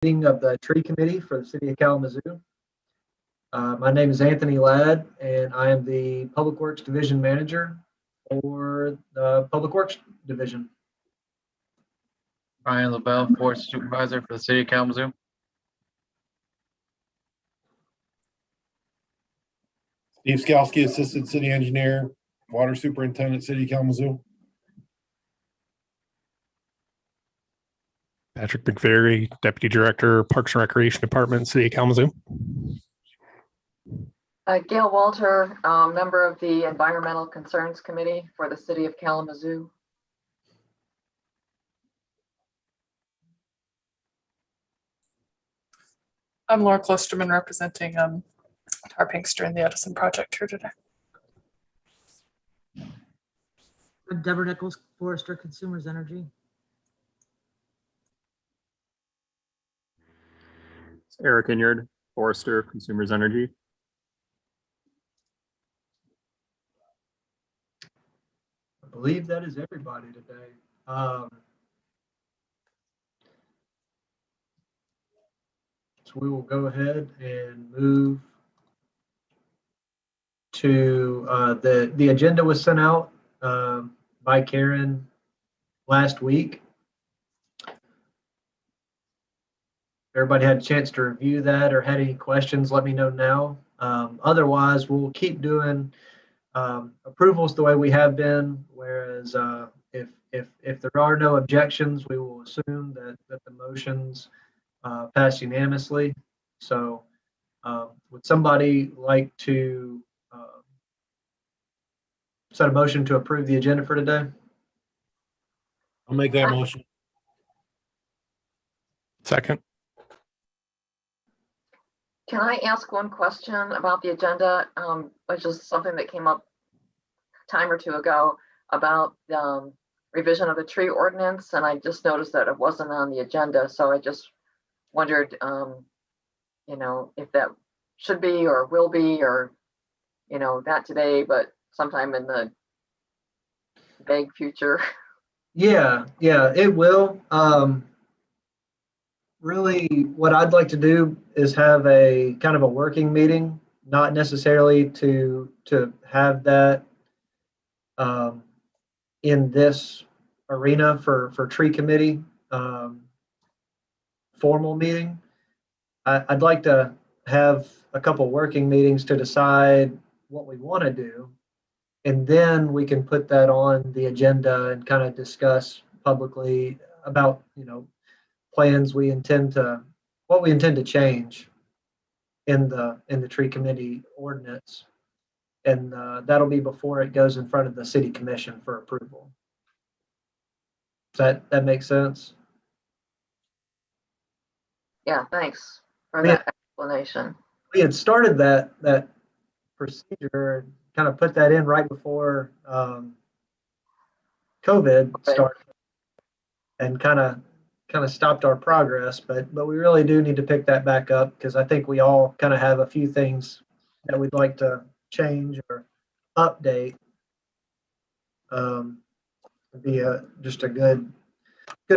Meeting of the Tree Committee for the City of Kalamazoo. My name is Anthony Ladd, and I am the Public Works Division Manager for the Public Works Division. Ryan LaBelle, Forest Supervisor for the City of Kalamazoo. Steve Skalski, Assistant City Engineer, Water Superintendent, City of Kalamazoo. Patrick McVeary, Deputy Director, Parks and Recreation Department, City of Kalamazoo. Gail Walter, member of the Environmental Concerns Committee for the City of Kalamazoo. I'm Laura Klosterman, representing Tar Pinkster and the Edison Project here today. I'm Deborah Nichols, Forester Consumers Energy. Eric Inyard, Forester Consumers Energy. I believe that is everybody today. So we will go ahead and move to the agenda was sent out by Karen last week. Everybody had a chance to review that or had any questions, let me know now. Otherwise, we'll keep doing approvals the way we have been, whereas if there are no objections, we will assume that the motions pass unanimously. So would somebody like to set a motion to approve the agenda for today? I'll make that motion. Second. Can I ask one question about the agenda, which is something that came up a time or two ago about revision of the tree ordinance, and I just noticed that it wasn't on the agenda, so I just wondered, if that should be or will be, or not today, but sometime in the vague future. Yeah, it will. Really, what I'd like to do is have a kind of a working meeting, not necessarily to have that in this arena for tree committee formal meeting. I'd like to have a couple working meetings to decide what we want to do, and then we can put that on the agenda and kind of discuss publicly about plans what we intend to change in the tree committee ordinance, and that'll be before it goes in front of the city commission for approval. Does that make sense? Yeah, thanks for that explanation. We had started that procedure and kind of put that in right before COVID started, and kind of stopped our progress, but we really do need to pick that back up, because I think we all kind of have a few things that we'd like to change or update. It'd be just a good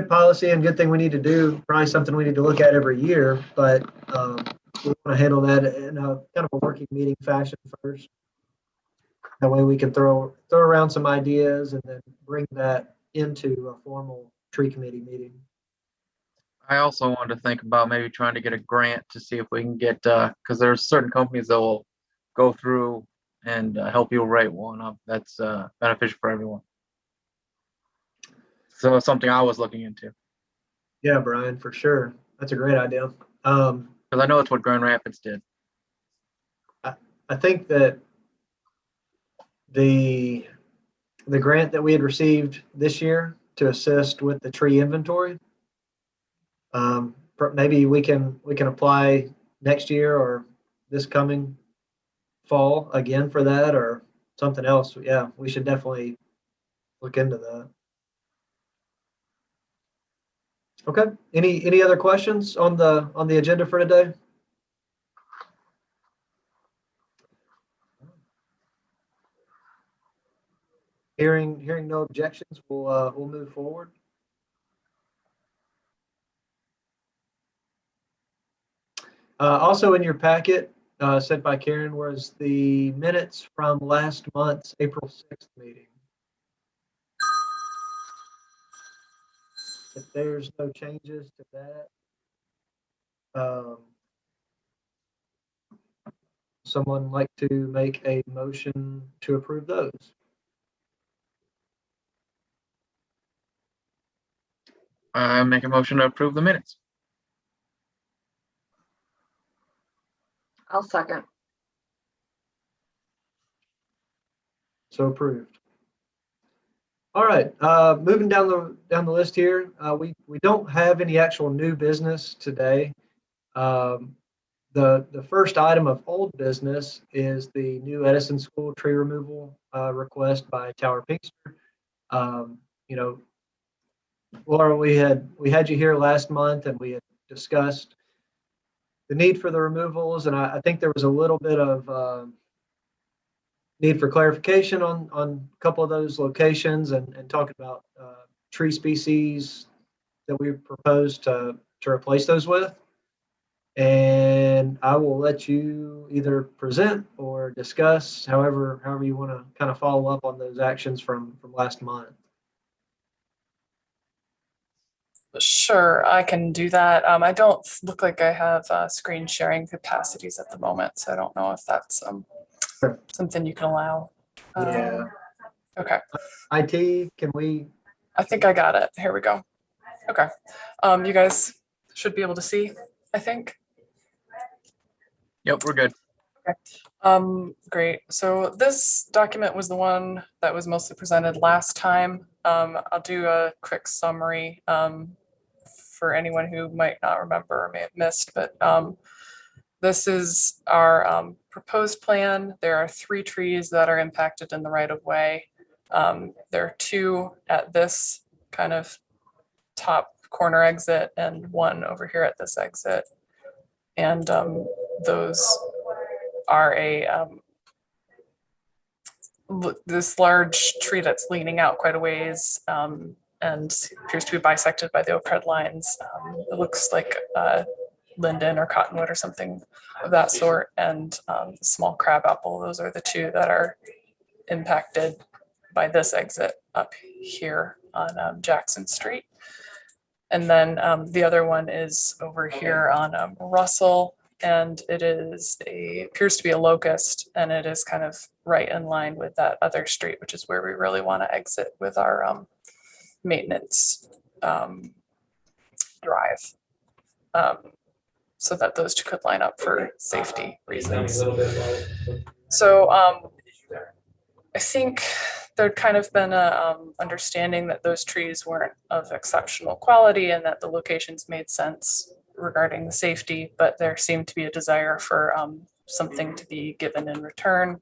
policy and good thing we need to do, probably something we need to look at every year, but we want to handle that in a kind of a working meeting fashion first. That way we can throw around some ideas and then bring that into a formal tree committee meeting. I also wanted to think about maybe trying to get a grant to see if we can get, because there's certain companies that will go through and help you write one up that's beneficial for everyone. So it's something I was looking into. Yeah, Brian, for sure. That's a great idea. Because I know it's what Grand Rapids did. I think that the grant that we had received this year to assist with the tree inventory, maybe we can apply next year or this coming fall again for that, or something else. Yeah, we should definitely look into that. Okay. Any other questions on the agenda for today? Hearing no objections, we'll move forward. Also in your packet, sent by Karen, was the minutes from last month's April 6th meeting. If there's no changes to that, someone like to make a motion to approve those? I make a motion to approve the minutes. I'll second. So approved. All right, moving down the list here, we don't have any actual new business today. The first item of old business is the new Edison School tree removal request by Tower Pinkster. You know, Laura, we had you here last month and we had discussed the need for the removals, and I think there was a little bit of need for clarification on a couple of those locations and talking about tree species that we propose to replace those with. And I will let you either present or discuss however you want to kind of follow up on those actions from last month. Sure, I can do that. I don't look like I have screen sharing capacities at the moment, so I don't know if that's Sure. something you can allow. Yeah. Okay, IT, can we? I think I got it. Here we go. Okay, you guys should be able to see, I think. Yep, we're good. Great. So this document was the one that was mostly presented last time. I'll do a quick summary for anyone who might not remember or may have missed, but this is our proposed plan. There are 3 trees that are impacted in the right of way. There are 2 at this kind of top corner exit and 1 over here at this exit. And those are this large tree that's leaning out quite a ways and appears to be bisected by the overhead lines. It looks like linden or cottonwood or something of that sort, and small crabapple. Those are the 2 that are impacted by this exit up here on Jackson Street. And then the other one is over here on Russell, and it appears to be a locust, and it is kind of right in line with that other street, which is where we really want to exit with our maintenance drive, so that those 2 could line up for safety reasons. So I think there'd kind of been a understanding that those trees weren't of exceptional quality and that the locations made sense regarding the safety, but there seemed to be a desire for something to be given in return.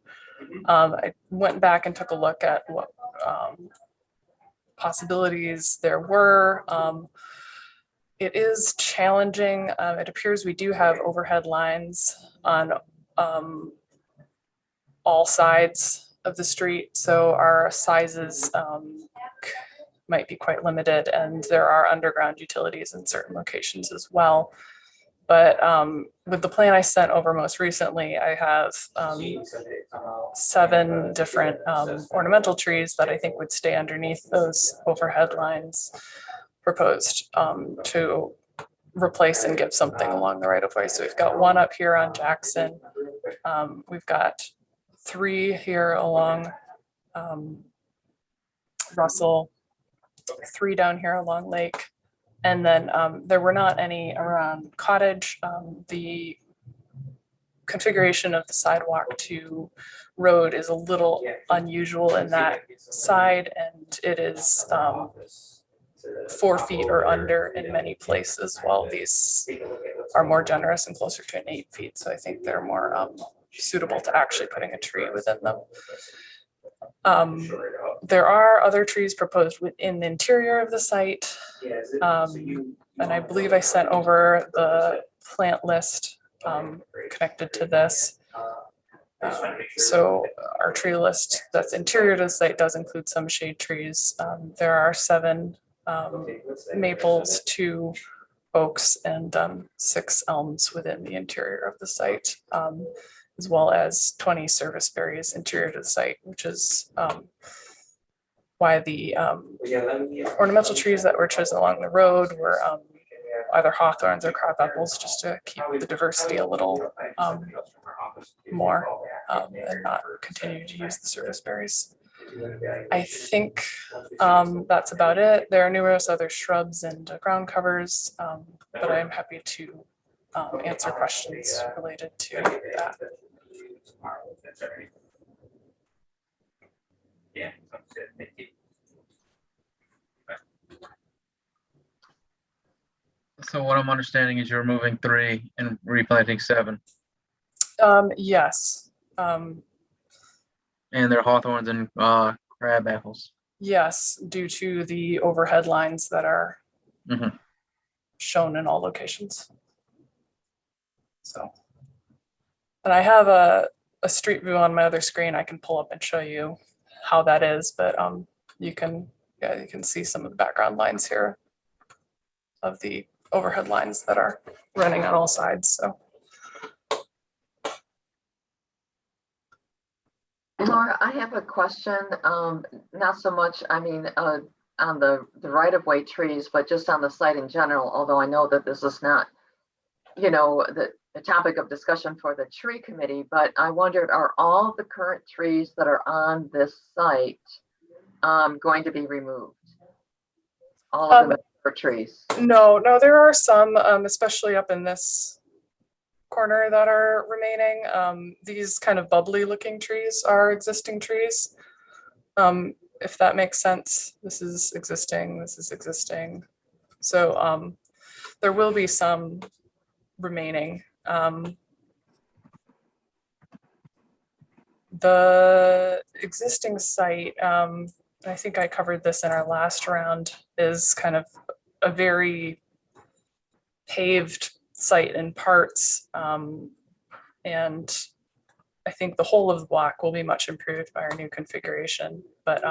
I went back and took a look at what possibilities there were. It is challenging. It appears we do have overhead lines on all sides of the street, so our sizes might be quite limited, and there are underground utilities in certain locations as well. But with the plan I sent over most recently, I have 7 different ornamental trees that I think would stay underneath those overhead lines proposed to replace and give something along the right of way. So we've got 1 up here on Jackson. We've got 3 here along Russell, 3 down here along Lake, and then there were not any around Cottage. The configuration of the sidewalk to road is a little unusual in that side, and it is 4 feet or under in many places, while these are more generous and closer to an 8 feet. So I think they're more suitable to actually putting a tree within them. There are other trees proposed within the interior of the site. And I believe I sent over the plant list connected to this. So our tree list that's interior to the site does include some shade trees. There are 7 maples, 2 oaks and 6 elms within the interior of the site, as well as 20 service berries interior to the site, which is why the ornamental trees that were chosen along the road were either hawthorns or crab apples, just to keep the diversity a little more and not continue to use the service berries. I think that's about it. There are numerous other shrubs and ground covers, but I'm happy to answer questions related to that. So what I'm understanding is you're moving 3 and replanting 7, Yes. and they're hawthorns and crab apples. Yes, due to the overhead lines that are Mhm. shown in all locations. So, and I have a street view on my other screen I can pull up and show you how that is, but you can see some of the background lines here of the overhead lines that are running on all sides. So. Laura, I have a question. Not so much, I mean, on the right-of-way trees, but just on the site in general, although I know that this is not, the topic of discussion for the tree committee, but I wondered, are all the current trees that are on this site going to be removed? All of them are trees? No, there are some, especially up in this corner, that are remaining. These kind of bubbly looking trees are existing trees. If that makes sense. This is existing, this is existing. So there will be some remaining. The existing site, I think I covered this in our last round, is kind of a very paved site in parts. And I think the whole of the block will be much improved by our new configuration. But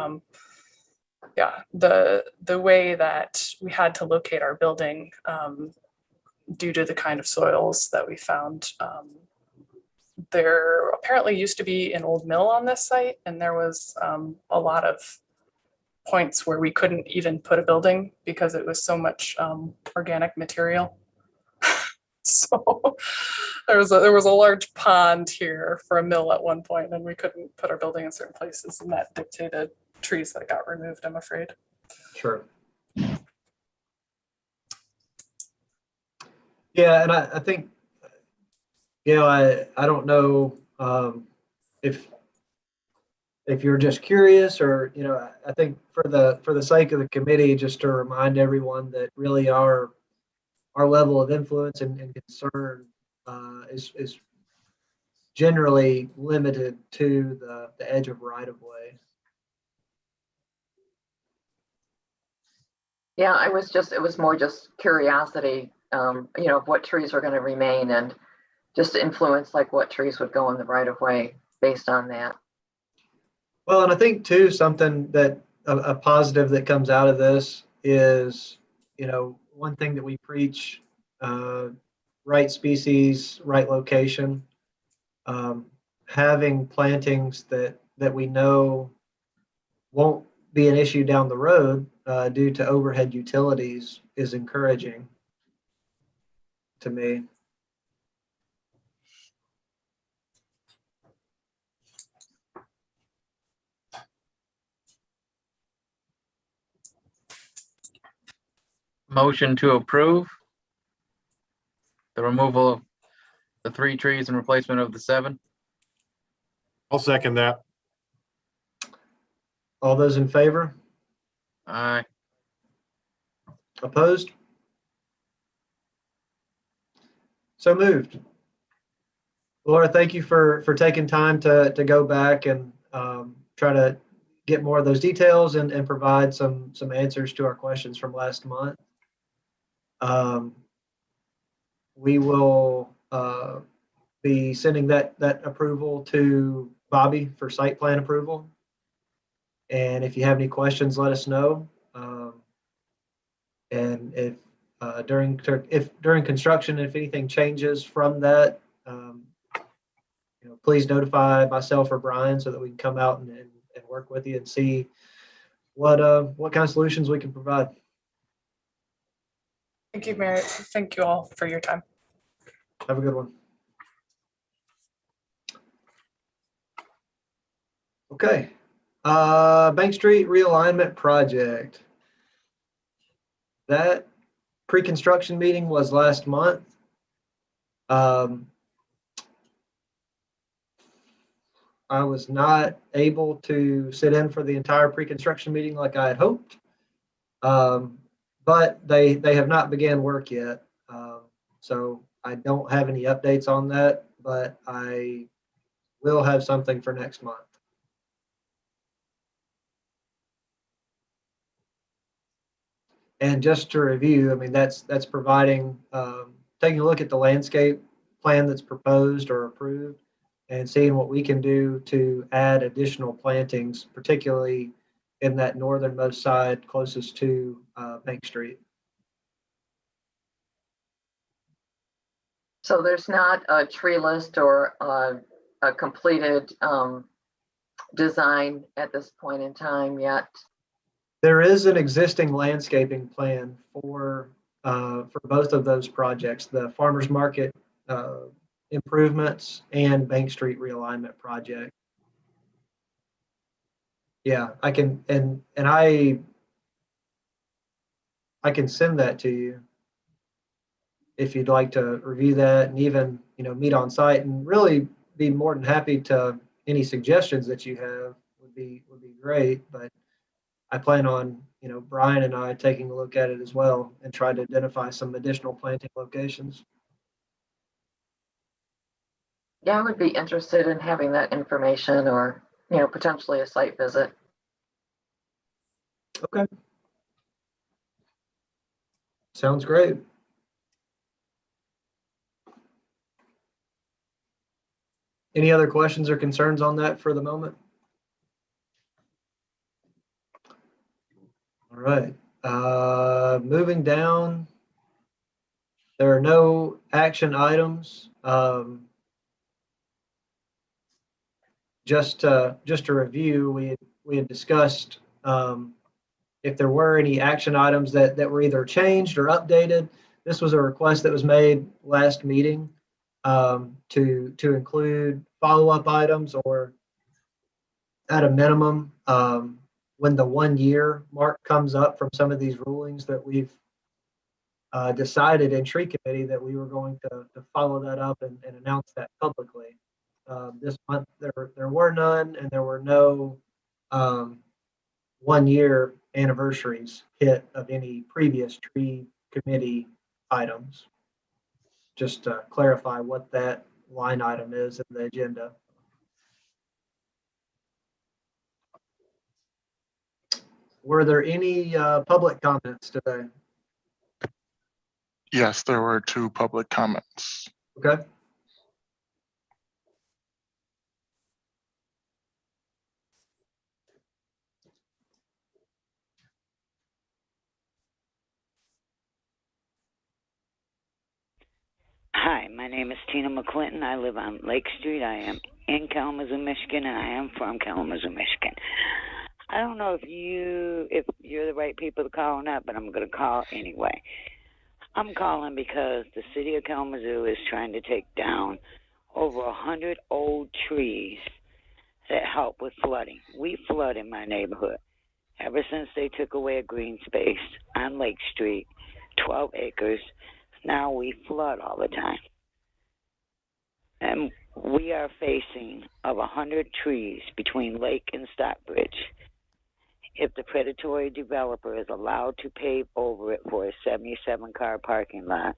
yeah, the way that we had to locate our building due to the kind of soils that we found, there apparently used to be an old mill on this site, and there was a lot of points where we couldn't even put a building because it was so much organic material. So there was a large pond here for a mill at one point, and we couldn't put our building in certain places, and that dictated trees that got removed, I'm afraid. Sure. Yeah, and I think, I don't know if you're just curious, or I think for the sake of the committee, just to remind everyone that really our level of influence and concern is generally limited to the edge of right of way. Yeah, it was more just curiosity, of what trees are going to remain, and just influence like what trees would go in the right of way based on that. Well, and I think too, something that a positive that comes out of this is, one thing that we preach, right species, right location, having plantings that we know won't be an issue down the road due to overhead utilities is encouraging to me. Motion to approve the removal of the 3 trees and replacement of the 7. I'll second that. All those in favor? Aye. Opposed? So moved. Laura, thank you for taking time to go back and try to get more of those details and provide some answers to our questions from last month. We will be sending that approval to Bobby for site plan approval. And if you have any questions, let us know. And if during construction. If anything changes from that, please notify myself or Brian so that we can come out and work with you and see what kind of solutions we can provide. Thank you, Mary. Thank you all for your time. Have a good one. Okay. Bank Street realignment project. That pre-construction meeting was last month. I was not able to sit in for the entire pre-construction meeting like I had hoped. But they have not began work yet. So I don't have any updates on that, but I will have something for next month. And just to review, I mean, that's providing, taking a look at the landscape plan that's proposed or approved and seeing what we can do to add additional plantings, particularly in that northernmost side closest to Bank Street. So there's not a tree list or a completed design at this point in time yet? There is an existing landscaping plan for both of those projects, the farmers market improvements and Bank Street realignment project. Yeah, I can, and I can send that to you if you'd like to review that and even, meet on site, and really be more than happy to, any suggestions that you have would be great. But I plan on, Brian and I taking a look at it as well and try to identify some additional planting locations. Yeah, I would be interested in having that information or, potentially a site visit. Okay. Sounds great. Any other questions or concerns on that for the moment? All right. Moving down, there are no action items. Just to review, we had discussed if there were any action items that were either changed or updated. This was a request that was made last meeting to include follow-up items, or at a minimum, when the 1 year mark comes up from some of these rulings that we've decided in tree committee, that we were going to follow that up and announce that publicly. This month there were none, and there were no 1 year anniversaries hit of any previous tree committee items. Just to clarify what that line item is in the agenda. Were there any public comments today? Yes, there were 2 public comments. Okay. Hi, my name is Tina McClinton. I live on Lake Street. I am in Kalamazoo, Michigan, and I am from Kalamazoo, Michigan. I don't know if you're the right people to call or not, but I'm going to call anyway. I'm calling because the city of Kalamazoo is trying to take down over 100 old trees that help with flooding. We flood in my neighborhood. Ever since they took away a green space on Lake Street, 12 acres, now we flood all the time. And we are facing of 100 trees between Lake and Stockbridge. If the predatory developer is allowed to pave over it for a 77-car parking lot,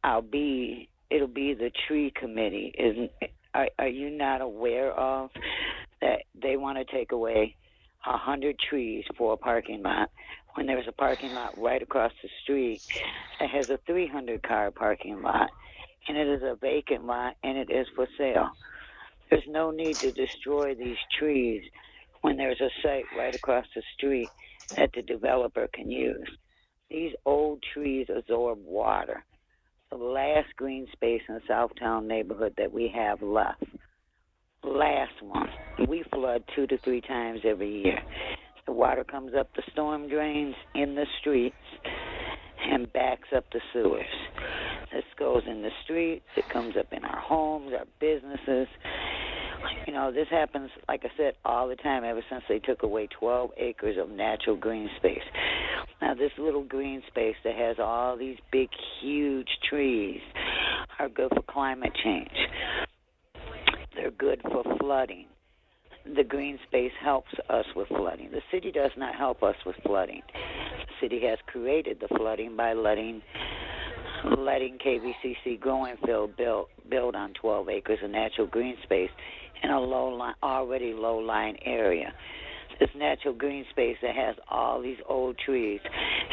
it'll be the tree committee. Are you not aware of that they want to take away 100 trees for a parking lot when there's a parking lot right across the street that has a 300-car parking lot, and it is a vacant lot, and it is for sale? There's no need to destroy these trees when there's a site right across the street that the developer can use. These old trees absorb water. The last green space in the Southtown neighborhood that we have left, last one, we flood 2 to 3 times every year. The water comes up the storm drains in the streets and backs up the sewers. This goes in the streets, it comes up in our homes, our businesses. You know, this happens, like I said, all the time ever since they took away 12 acres of natural green space. Now, this little green space that has all these big, huge trees are good for climate change. They're good for flooding. The green space helps us with flooding. The city does not help us with flooding. The city has created the flooding by letting KVCC growing field build on 12 acres of natural green space in a already low-lying area. This natural green space that has all these old trees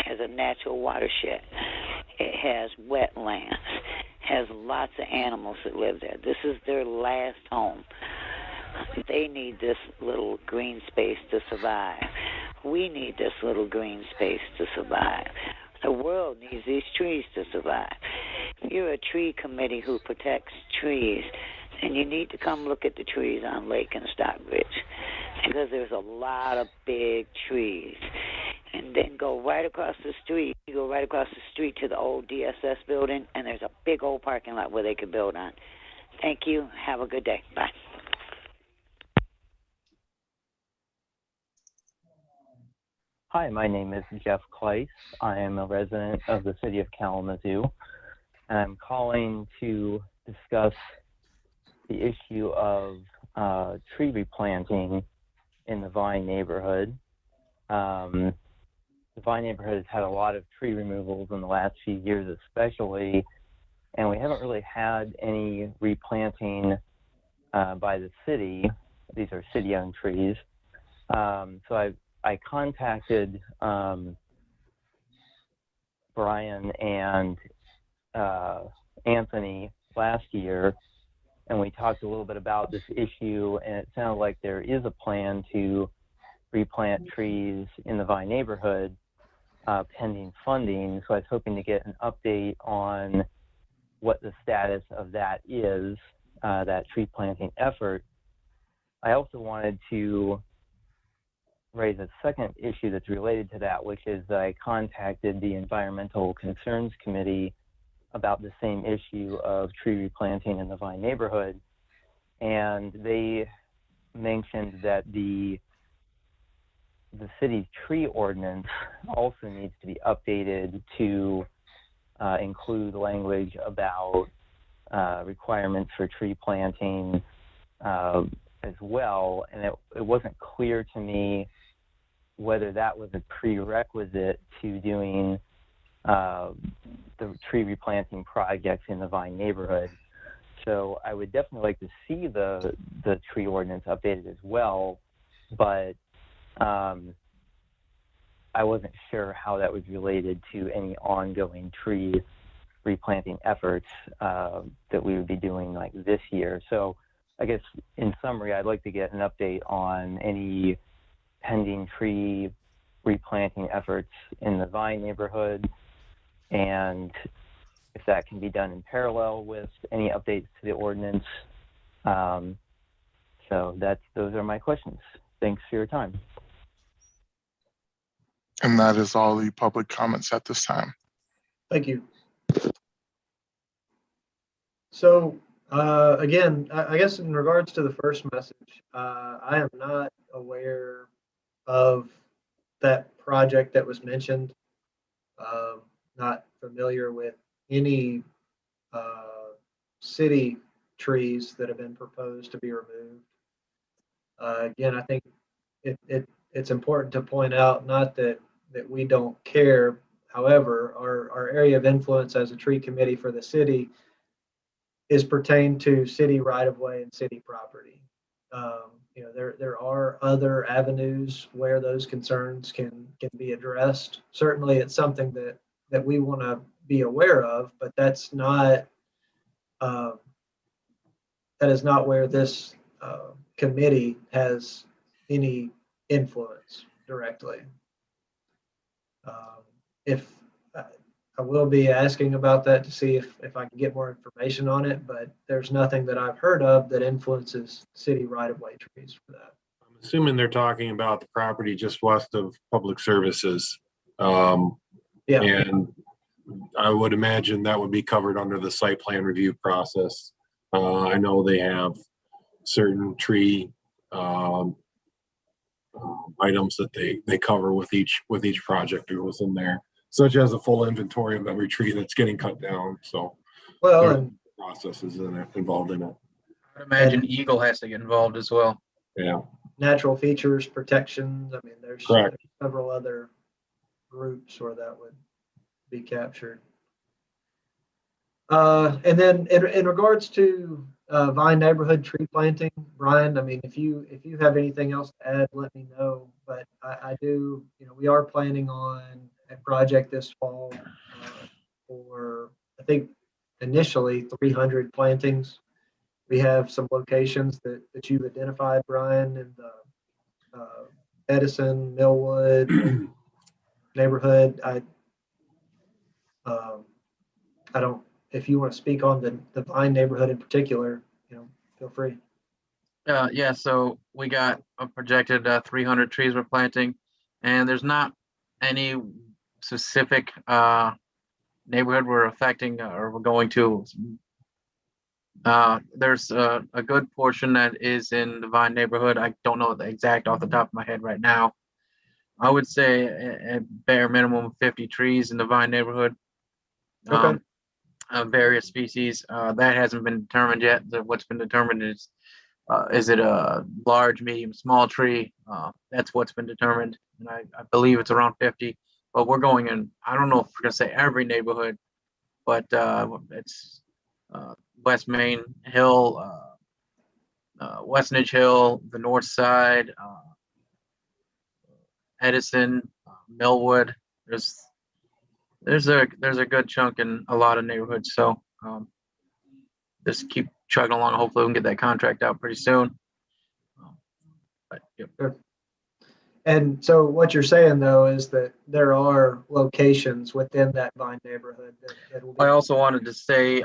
has a natural watershed. It has wetlands, has lots of animals that live there. This is their last home. They need this little green space to survive. We need this little green space to survive. The world needs these trees to survive. If you're a tree committee who protects trees, then you need to come look at the trees on Lake and Stockbridge, because there's a lot of big trees. And then go right across the street. You go right across the street to the old DSS building, and there's a big old parking lot where they could build on. Thank you. Have a good day. Bye. Hi, my name is Jeff Kleiss. I am a resident of the city of Kalamazoo, and I'm calling to discuss the issue of tree replanting in the Vine neighborhood. The Vine neighborhood has had a lot of tree removals in the last few years especially, and we haven't really had any replanting by the city. These are city-owned trees. So I contacted Brian and Anthony last year, and we talked a little bit about this issue, and it sounded like there is a plan to replant trees in the Vine neighborhood pending funding. So I was hoping to get an update on what the status of that is, that tree planting effort. I also wanted to raise a second issue that's related to that, which is that I contacted the Environmental Concerns Committee about the same issue of tree replanting in the Vine neighborhood, and they mentioned that the city's tree ordinance also needs to be updated to include language about requirements for tree planting as well, and it wasn't clear to me whether that was a prerequisite to doing the tree replanting projects in the Vine neighborhood. So I would definitely like to see the tree ordinance updated as well, but I wasn't sure how that was related to any ongoing tree replanting efforts that we would be doing like this year. So I guess in summary, I'd like to get an update on any pending tree replanting efforts in the Vine neighborhood, and if that can be done in parallel with any updates to the ordinance. So those are my questions. Thanks for your time. And that is all the public comments at this time. Thank you. So again, I guess in regards to the first message, I am not aware of that project that was mentioned. Not familiar with any city trees that have been proposed to be removed. Again, I think it's important to point out, not that we don't care. However, our area of influence as a tree committee for the city is pertained to city right-of-way and city property. There are other avenues where those concerns can be addressed. Certainly, it's something that we want to be aware of, but that's not that is not where this committee has any influence directly. If I will be asking about that to see if I can get more information on it, but there's nothing that I've heard of that influences city right-of-way trees for that. I'm assuming they're talking about the property just west of public services. Yeah. And I would imagine that would be covered under the site plan review process. I know they have certain tree items that they cover with each project that goes in there, such as a full inventory of every tree that's getting cut down. So Well, there are and processes involved in it. I'd imagine Eagle has to get involved as well. Yeah. natural features, protections. I mean, there's Correct. several other groups where that would be captured. And then in regards to Vine neighborhood tree planting, Brian, I mean, if you have anything else to add, let me know. But I do, we are planning on a project this fall for, I think, initially 300 plantings. We have some locations that you've identified, Brian, in the Edison, Millwood neighborhood. I don't, if you want to speak on the Vine neighborhood in particular, feel free. Yeah, so we got a projected 300 trees we're planting, and there's not any specific neighborhood we're affecting or we're going to. There's a good portion that is in the Vine neighborhood. I don't know the exact off the top of my head right now. I would say a bare minimum of 50 trees in the Vine neighborhood. Okay. Various species. That hasn't been determined yet. What's been determined is it a large, medium, small tree? That's what's been determined. And I believe it's around 50. But we're going in, I don't know if we're going to say every neighborhood, but it's West Main Hill, Westnedge Hill, the north side, Edison, Millwood. There's a good chunk in a lot of neighborhoods. So just keep chugging along. Hopefully we can get that contract out pretty soon. But, yep. Sure. And so what you're saying though is that there are locations within that Vine neighborhood that will be. I also wanted to say,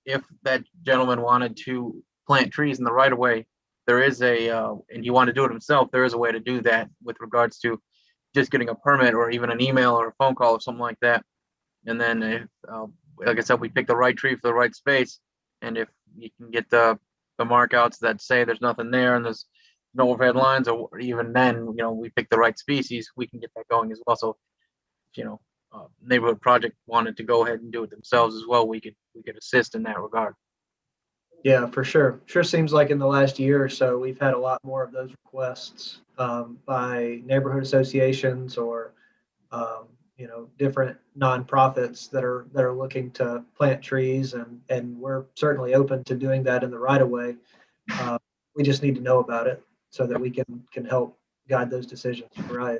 if that gentleman wanted to plant trees in the right of way, there is and he wanted to do it himself, there is a way to do that with regards to just getting a permit or even an email or a phone call or something like that. And then if, like I said, we pick the right tree for the right space. And if you can get the markouts that say there's nothing there and there's no overhead lines, or even then, we pick the right species, we can get that going as well. So, neighborhood project wanted to go ahead and do it themselves as well, we could assist in that regard. Yeah, for sure. Sure seems like in the last year or so, we've had a lot more of those requests by neighborhood associations or, different nonprofits that are looking to plant trees, and we're certainly open to doing that in the right of way. We just need to know about it so that we can help guide those decisions. Right.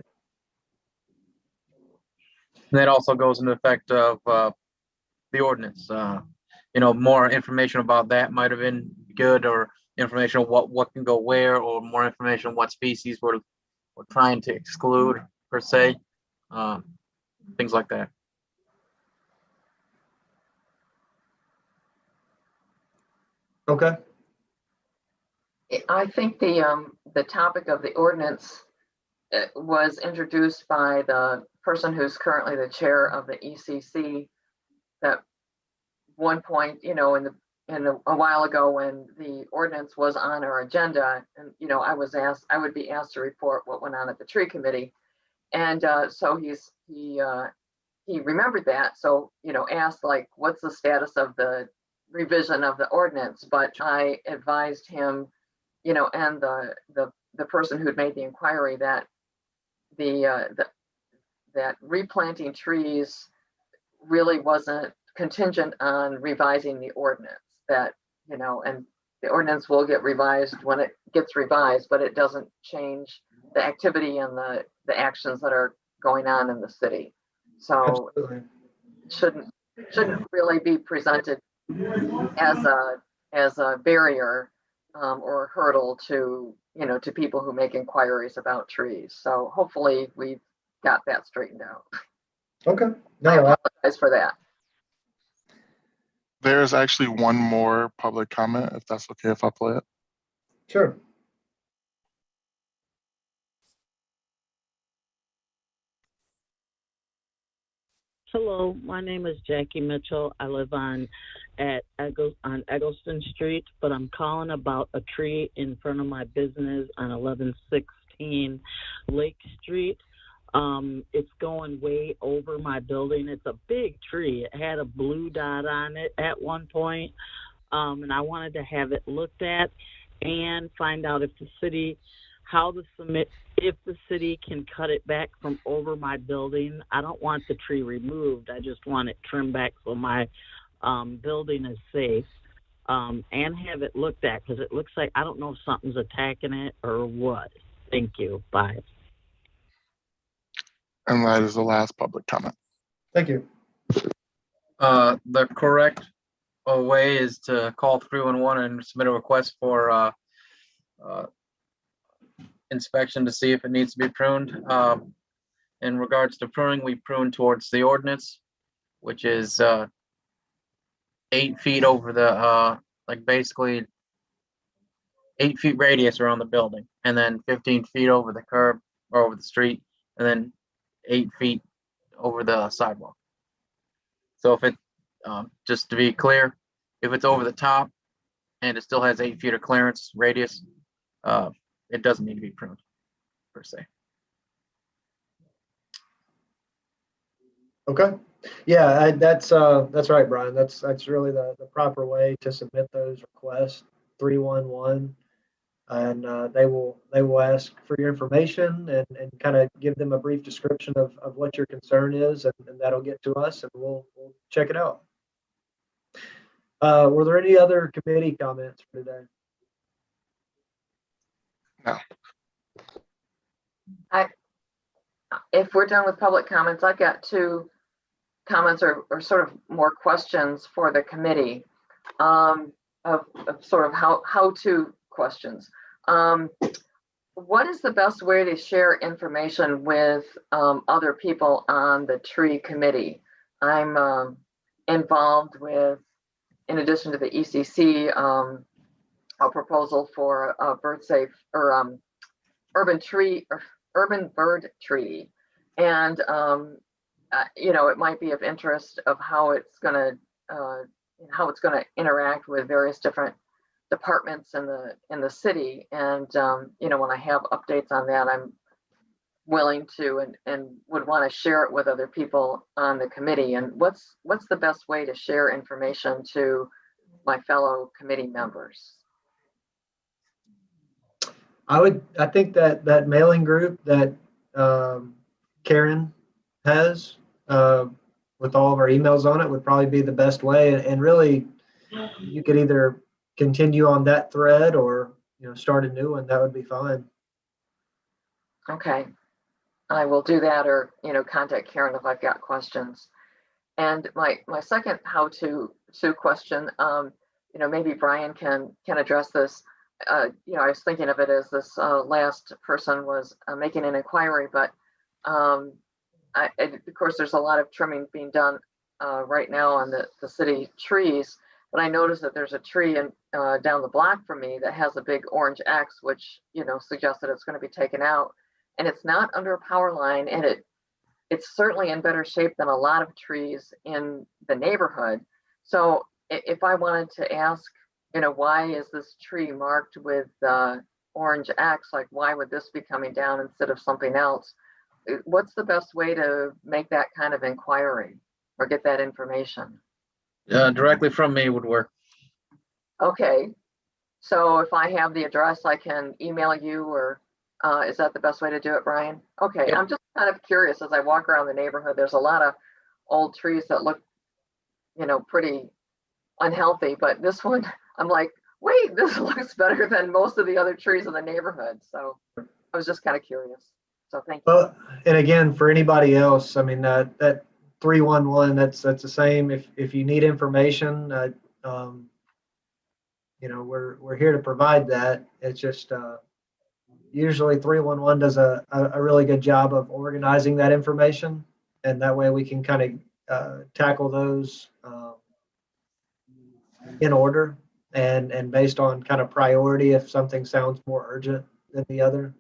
And that also goes into effect of the ordinance. More information about that might have been good, or information on what can go where, or more information on what species we're trying to exclude per se, things like that. Okay. I think the topic of the ordinance was introduced by the person who's currently the chair of the ECC. That one point, a while ago when the ordinance was on our agenda, and I would be asked to report what went on at the tree committee, and so he remembered that, so asked like, what's the status of the revision of the ordinance? But I advised him, and the person who'd made the inquiry, that that replanting trees really wasn't contingent on revising the ordinance. That and the ordinance will get revised when it gets revised, but it doesn't change the activity and the actions that are going on in the city. So Absolutely. shouldn't really be presented as a barrier or a hurdle to, to people who make inquiries about trees. So hopefully we've got that straightened out. Okay. I No, apologize for that. There's actually one more public comment, if that's okay if I play it. sure. Hello, my name is Jackie Mitchell. I live on Eggleston Street, but I'm calling about a tree in front of my business on 1116 Lake Street. It's going way over my building. It's a big tree. It had a blue dot on it at one point, and I wanted to have it looked at and find out if the city can cut it back from over my building. I don't want the tree removed. I just want it trimmed back so my building is safe, and have it looked at, because it looks like, I don't know if something's attacking it or what. Thank you. Bye. And that is the last public comment. Thank you. The correct way is to call 311 and submit a request for inspection to see if it needs to be pruned. In regards to pruning, we prune towards the ordinance, which is 8 feet over the like basically 8 feet radius around the building, and then 15 feet over the curb or over the street, and then 8 feet over the sidewalk. So if it, just to be clear, if it's over the top and it still has 8 feet of clearance radius, it doesn't need to be pruned per se. Okay. Yeah, that's right, Brian. That's really the proper way to submit those requests. 311, and they will ask for your information and kind of give them a brief description of what your concern is, and that'll get to us, and we'll check it out. Were there any other committee comments for today? No. If we're done with public comments, I've got 2 comments or sort of more questions for the committee, of sort of how-to questions. What is the best way to share information with other people on the tree committee? I'm involved with, in addition to the ECC, a proposal for a bird safe or urban bird tree, and it might be of interest of how it's going to interact with various different departments in the city. And when I have updates on that, I'm willing to and would want to share it with other people on the committee. And what's the best way to share information to my fellow committee members? I think that mailing group that Karen has with all of our emails on it would probably be the best way. And really, you could either continue on that thread or start a new one. That would be fine. Okay, I will do that, or contact Karen if I've got questions. And my second how-to question, maybe Brian can address this. I was thinking of it as this last person was making an inquiry, but of course there's a lot of trimming being done right now on the city trees. But I noticed that there's a tree down the block from me that has a big orange X, which suggests that it's going to be taken out, and it's not under a power line, and it's certainly in better shape than a lot of trees in the neighborhood. So if I wanted to ask, why is this tree marked with orange X? Like, why would this be coming down instead of something else? What's the best way to make that kind of inquiry or get that information? Directly from me would work. Okay. So if I have the address, I can email you, or is that the best way to do it, Brian? Okay. Yep. I'm just kind of curious as I walk around the neighborhood. There's a lot of old trees that look, pretty unhealthy, but this one, I'm like, wait, this looks better than most of the other trees in the neighborhood. So I was just kind of curious. So thank you. Well, and again, for anybody else, I mean, that 311, that's the same. If you need information, we're here to provide that. It's just usually 311 does a really good job of organizing that information, and that way we can kind of tackle those in order and based on kind of priority if something sounds more urgent than the other.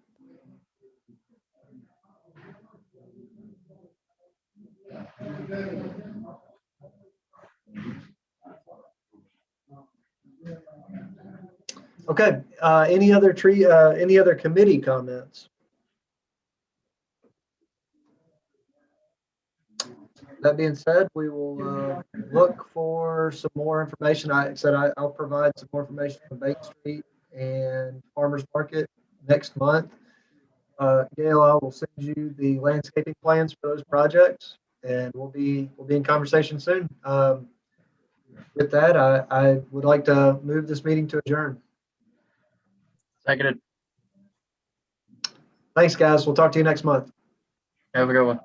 Okay, any other committee comments? That being said, we will look for some more information. I'll provide some more information on Bank Street and Farmers Market next month. Gail, I will send you the landscaping plans for those projects, and we'll be in conversation soon. With that, I would like to move this meeting to adjourn. Seconded. Thanks, guys. We'll talk to you next month. Have a good one.